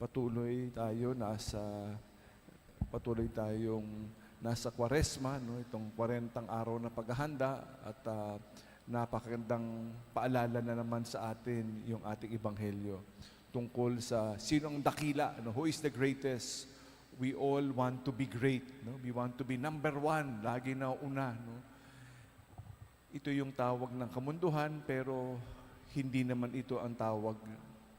patuloy tayong nasa Kwaresma, no? Itong 40 araw na paghahanda at napakagandang paalala na naman sa atin yung ating ebanghelyo tungkol sa sino ang dakila, no? Who is the greatest? We all want to be great, no? We want to be number one, lagi na una, no? Ito yung tawag ng kamunduhan, pero hindi naman ito ang tawag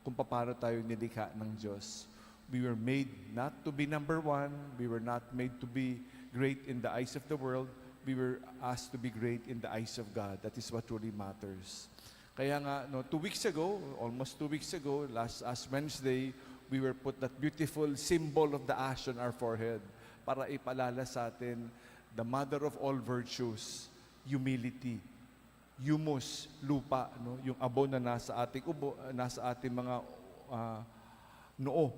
kung paano tayo nilikha ng Diyos. We were made not to be number one. We were not made to be great in the eyes of the world. We were asked to be great in the eyes of God. That is what truly matters. Kaya nga, no, 2 weeks ago, almost 2 weeks ago, last Wednesday, we were put that beautiful symbol of the ash on our forehead para ipalala sa atin the mother of all virtues, humility. Humus, lupa, no? Yung abo na nasa ating nasa ating mga noo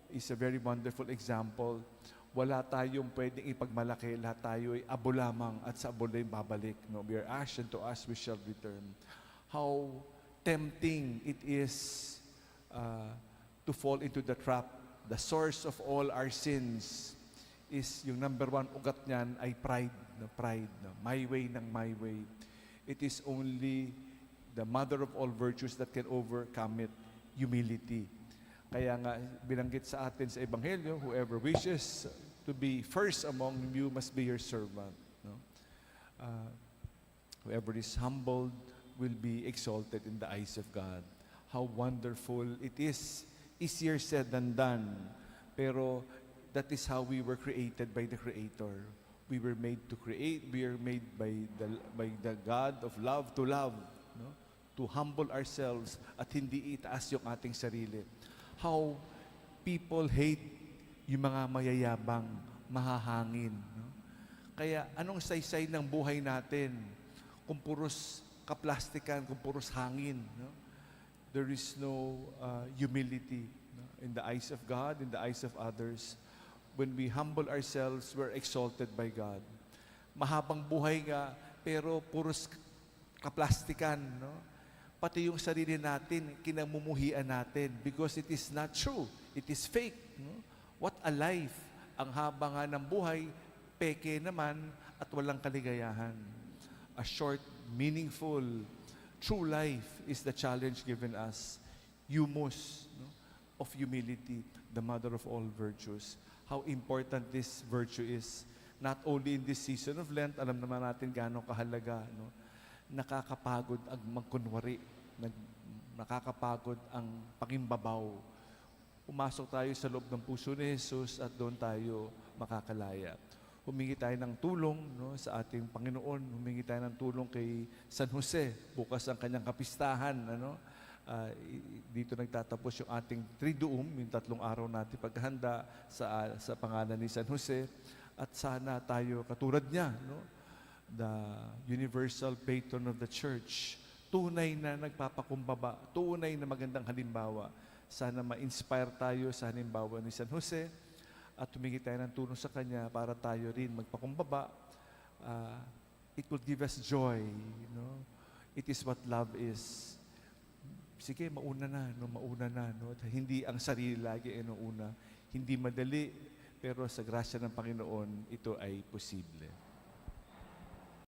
is a very wonderful example. Wala tayong pwedeng ipagmalaki, lahat tayo ay abo lamang at sa abo na babalik. No? We are ash and to us we shall return. How tempting it is to fall into the trap. The source of all our sins is yung number one ugat niyan ay pride. No? Pride. No? My way ng my way. It is only the mother of all virtues that can overcome it, humility. Kaya nga, binanggit sa atin sa Ebanghelyo, whoever wishes to be first among you must be your servant. No? Whoever is humbled will be exalted in the eyes of God. How wonderful it is. Easier said than done. Pero that is how we were created by the Creator. We were made to create. We are made by the God of love to love, no? To humble ourselves at hindi itaas yung ating sarili. How people hate yung mga mayayabang, mahahangin. No? Kaya anong saysay ng buhay natin kung puros kaplastikan, kung puros hangin? No? There is no humility, no? In the eyes of God, in the eyes of others. When we humble ourselves, we're exalted by God. Mahabang buhay nga, pero puros kaplastikan, no? Pati yung sarili natin, kinamumuhian natin because it is not true. It is fake. No? What a life. Ang haba nga ng buhay, peke naman at walang kaligayahan. A short, meaningful, true life is the challenge given us. Humus, no? Of humility, the mother of all virtues. How important this virtue is. Not only in this season of Lent, alam naman natin gaano kahalaga, no? Nakakapagod ang magkunwari. Nakakapagod ang pangimbabaw. Pumasok tayo sa loob ng puso ni Jesus at doon tayo makakalaya. Humingi tayo ng tulong, no, sa ating Panginoon. Humingi tayo ng tulong kay San Jose. Bukas ang kanyang kapistahan, ano? Dito nagtatapos yung ating Triduum, yung 3 araw natin paghahanda sa pangalan ni San Jose. At sana tayo katulad niya, no? The universal patron of the church. Tunay na nagpapakumbaba, tunay na magandang halimbawa. Sana ma-inspire tayo sa halimbawa ni San Jose at humingi tayo ng tulong sa kanya para tayo rin magpakumbaba. It will give us joy, no? It is what love is. Sige, mauna na, no? Mauna na, no? Hindi ang sarili lagi inuuna. Hindi madali, pero sa grasya ng Panginoon, ito ay posible.